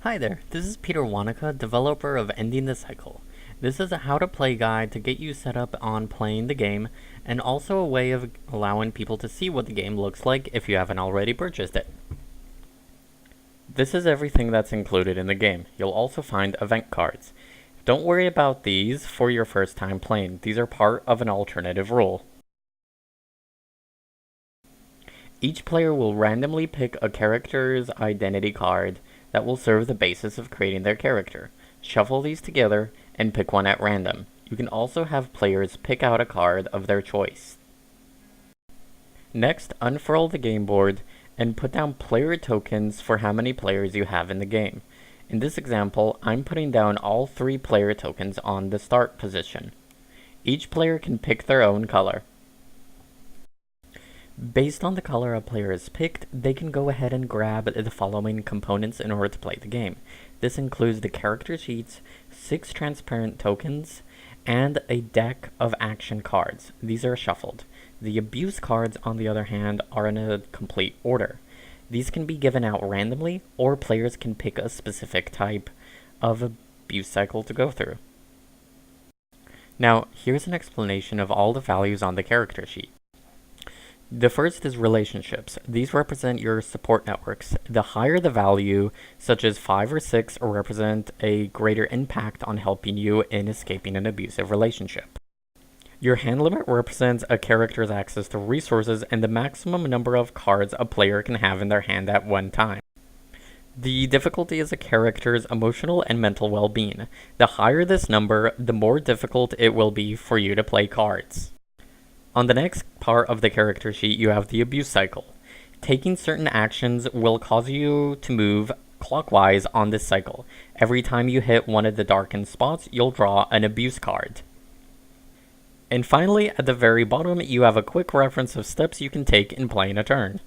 Hi there, this is Peter Wanaka, developer of Ending the Cycle. This is a how to play guide to get you set up on playing the game, and also a way of allowing people to see what the game looks like if you haven't already purchased it. This is everything that's included in the game. You'll also find event cards. Don't worry about these for your first time playing. These are part of an alternative rule. Each player will randomly pick a character's identity card that will serve the basis of creating their character. Shuffle these together and pick one at random. You can also have players pick out a card of their choice. Next, unfurl the game board and put down player tokens for how many players you have in the game. In this example, I'm putting down all 3 player tokens on the start position. Each player can pick their own color. Based on the color a player has picked, they can go ahead and grab the following components in order to play the game. This includes the character sheets, 6 transparent tokens, and a deck of action cards. These are shuffled. The abuse cards, on the other hand, are in a complete order. These can be given out randomly, or players can pick a specific type of abuse cycle to go through. Now, here's an explanation of all the values on the character sheet. The first is relationships. These represent your support networks. The higher the value, such as 5 or 6, represent a greater impact on helping you in escaping an abusive relationship. Your hand limit represents a character's access to resources and the maximum number of cards a player can have in their hand at one time. The difficulty is a character's emotional and mental well-being. The higher this number, the more difficult it will be for you to play cards. On the next part of the character sheet, you have the abuse cycle. Taking certain actions will cause you to move clockwise on this cycle. Every time you hit one of the darkened spots, you'll draw an abuse card. And finally, at the very bottom, you have a quick reference of steps you can take in playing a turn.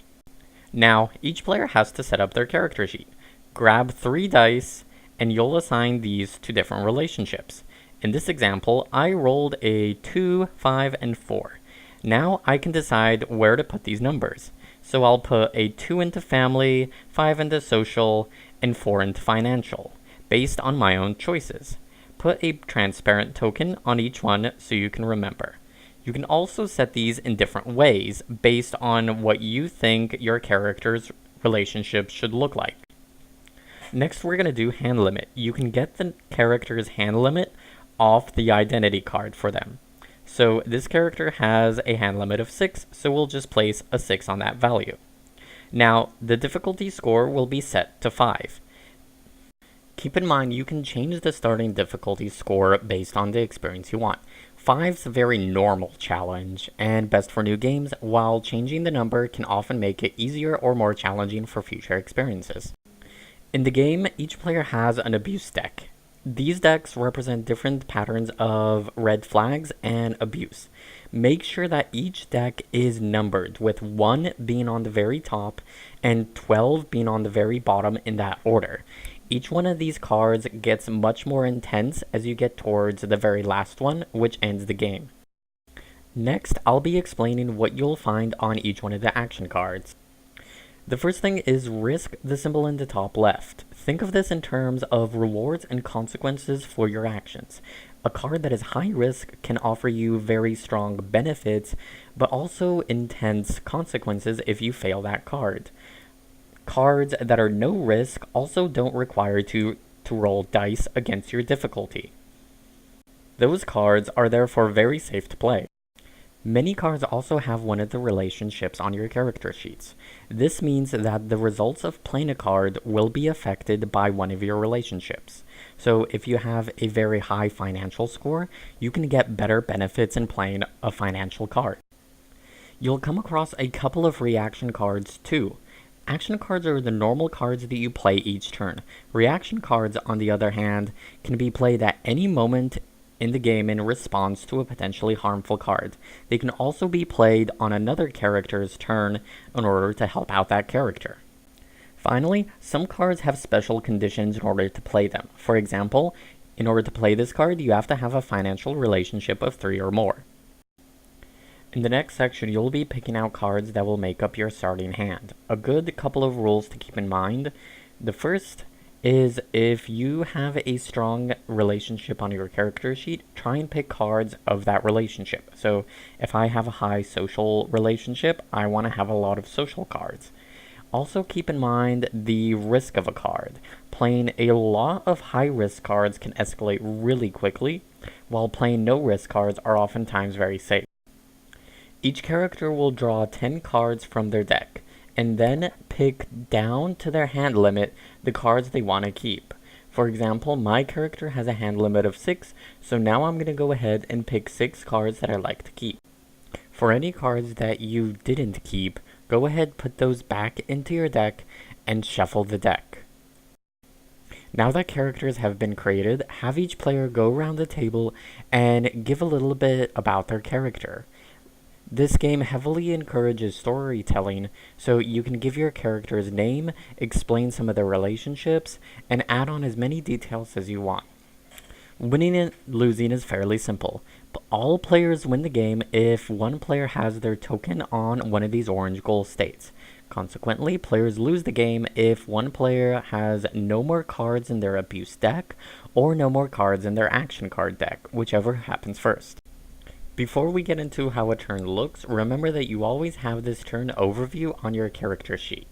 Now, each player has to set up their character sheet. Grab 3 dice, and you'll assign these to different relationships. In this example, I rolled a 2, 5, and 4. Now I can decide where to put these numbers. So I'll put a 2 into family, 5 into social, and 4 into financial, based on my own choices. Put a transparent token on each one so you can remember. You can also set these in different ways based on what you think your character's relationship should look like. Next, we're going to do hand limit. You can get the character's hand limit off the identity card for them. So this character has a hand limit of 6, so we'll just place a 6 on that value. Now, the difficulty score will be set to 5. Keep in mind, you can change the starting difficulty score based on the experience you want. 5's a very normal challenge, and best for new games, while changing the number can often make it easier or more challenging for future experiences. In the game, each player has an abuse deck. These decks represent different patterns of red flags and abuse. Make sure that each deck is numbered, with 1 being on the very top and 12 being on the very bottom in that order. Each one of these cards gets much more intense as you get towards the very last one, which ends the game. Next, I'll be explaining what you'll find on each one of the action cards. The first thing is risk, the symbol in the top left. Think of this in terms of rewards and consequences for your actions. A card that is high risk can offer you very strong benefits, but also intense consequences if you fail that card. Cards that are no risk also don't require you to roll dice against your difficulty. Those cards are therefore very safe to play. Many cards also have one of the relationships on your character sheets. This means that the results of playing a card will be affected by one of your relationships. So if you have a very high financial score, you can get better benefits in playing a financial card. You'll come across a couple of reaction cards too. Action cards are the normal cards that you play each turn. Reaction cards, on the other hand, can be played at any moment in the game in response to a potentially harmful card. They can also be played on another character's turn in order to help out that character. Finally, some cards have special conditions in order to play them. For example, in order to play this card, you have to have a financial relationship of 3 or more. In the next section, you'll be picking out cards that will make up your starting hand. A good couple of rules to keep in mind. The first is if you have a strong relationship on your character sheet, try and pick cards of that relationship. So if I have a high social relationship, I want to have a lot of social cards. Also keep in mind the risk of a card. Playing a lot of high risk cards can escalate really quickly, while playing no risk cards are oftentimes very safe. Each character will draw 10 cards from their deck, and then pick down to their hand limit the cards they want to keep. For example, my character has a hand limit of 6, so now I'm going to go ahead and pick 6 cards that I like to keep. For any cards that you didn't keep, go ahead, put those back into your deck, and shuffle the deck. Now that characters have been created, have each player go around the table and give a little bit about their character. This game heavily encourages storytelling, so you can give your character's name, explain some of their relationships, and add on as many details as you want. Winning and losing is fairly simple. All players win the game if one player has their token on one of these orange goal states. Consequently, players lose the game if one player has no more cards in their abuse deck or no more cards in their action card deck, whichever happens first. Before we get into how a turn looks, remember that you always have this turn overview on your character sheet.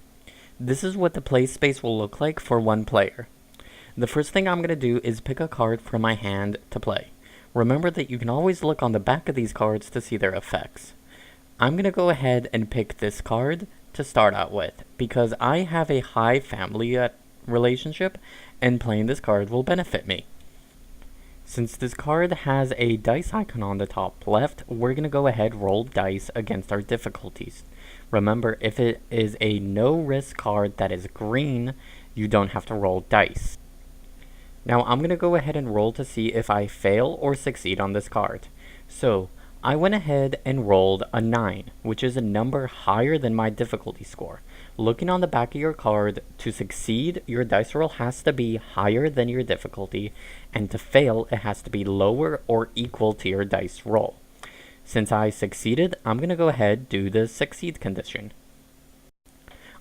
This is what the play space will look like for one player. The first thing I'm going to do is pick a card from my hand to play. Remember that you can always look on the back of these cards to see their effects. I'm going to go ahead and pick this card to start out with, because I have a high family relationship, and playing this card will benefit me. Since this card has a dice icon on the top left, we're going to go ahead roll dice against our difficulties. Remember, if it is a no-risk card that is green, you don't have to roll dice. Now I'm going to go ahead and roll to see if I fail or succeed on this card. So, I went ahead and rolled a 9, which is a number higher than my difficulty score. Looking on the back of your card, to succeed, your dice roll has to be higher than your difficulty, and to fail, it has to be lower or equal to your dice roll. Since I succeeded, I'm going to go ahead do the succeed condition.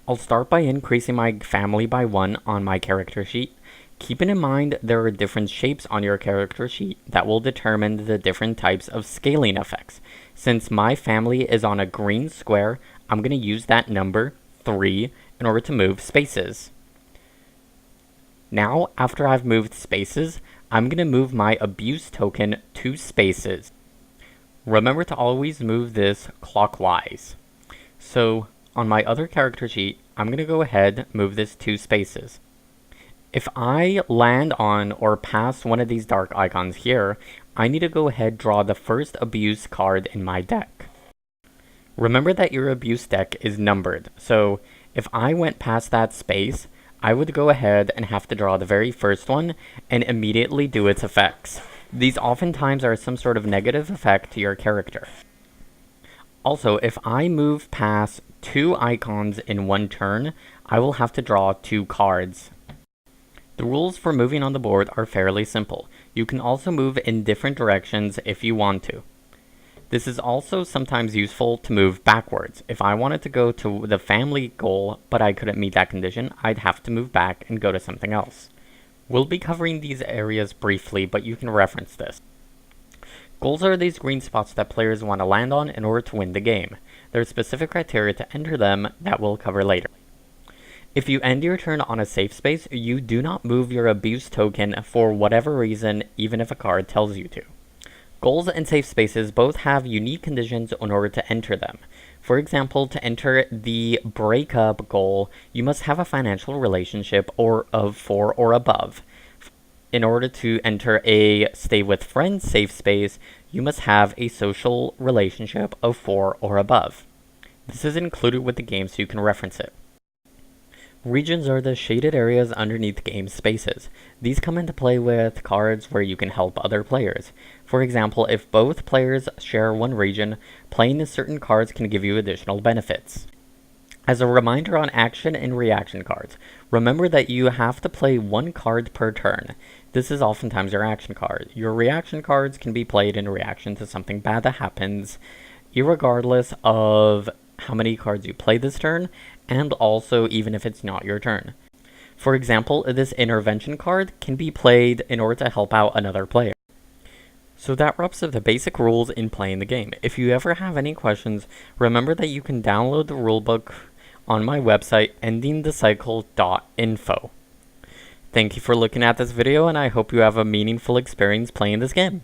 I'll start by increasing my family by 1 on my character sheet. Keeping in mind there are different shapes on your character sheet that will determine the different types of scaling effects. Since my family is on a green square, I'm going to use that number 3 in order to move spaces. Now, after I've moved spaces, I'm going to move my abuse token 2 spaces. Remember to always move this clockwise. So, on my other character sheet, I'm going to go ahead and move this 2 spaces. If I land on or pass one of these dark icons here, I need to go ahead and draw the first abuse card in my deck. Remember that your abuse deck is numbered, so if I went past that space, I would go ahead and have to draw the very first one and immediately do its effects. These oftentimes are some sort of negative effect to your character. Also, if I move past 2 icons in one turn, I will have to draw 2 cards. The rules for moving on the board are fairly simple. You can also move in different directions if you want to. This is also sometimes useful to move backwards. If I wanted to go to the family goal, but I couldn't meet that condition, I'd have to move back and go to something else. We'll be covering these areas briefly, but you can reference this. Goals are these green spots that players want to land on in order to win the game. There are specific criteria to enter them that we'll cover later. If you end your turn on a safe space, you do not move your abuse token for whatever reason, even if a card tells you to. Goals and safe spaces both have unique conditions in order to enter them. For example, to enter the breakup goal, you must have a financial relationship of 4 or above. In order to enter a stay with friends safe space, you must have a social relationship of 4 or above. This is included with the game so you can reference it. Regions are the shaded areas underneath game spaces. These come into play with cards where you can help other players. For example, if both players share one region, playing certain cards can give you additional benefits. As a reminder on action and reaction cards, remember that you have to play 1 card per turn. This is oftentimes your action card. Your reaction cards can be played in reaction to something bad that happens, irregardless of how many cards you play this turn, and also even if it's not your turn. For example, this intervention card can be played in order to help out another player. So that wraps up the basic rules in playing the game. If you ever have any questions, remember that you can download the rulebook on my website, endingthecycle.info. Thank you for looking at this video, and I hope you have a meaningful experience playing this game.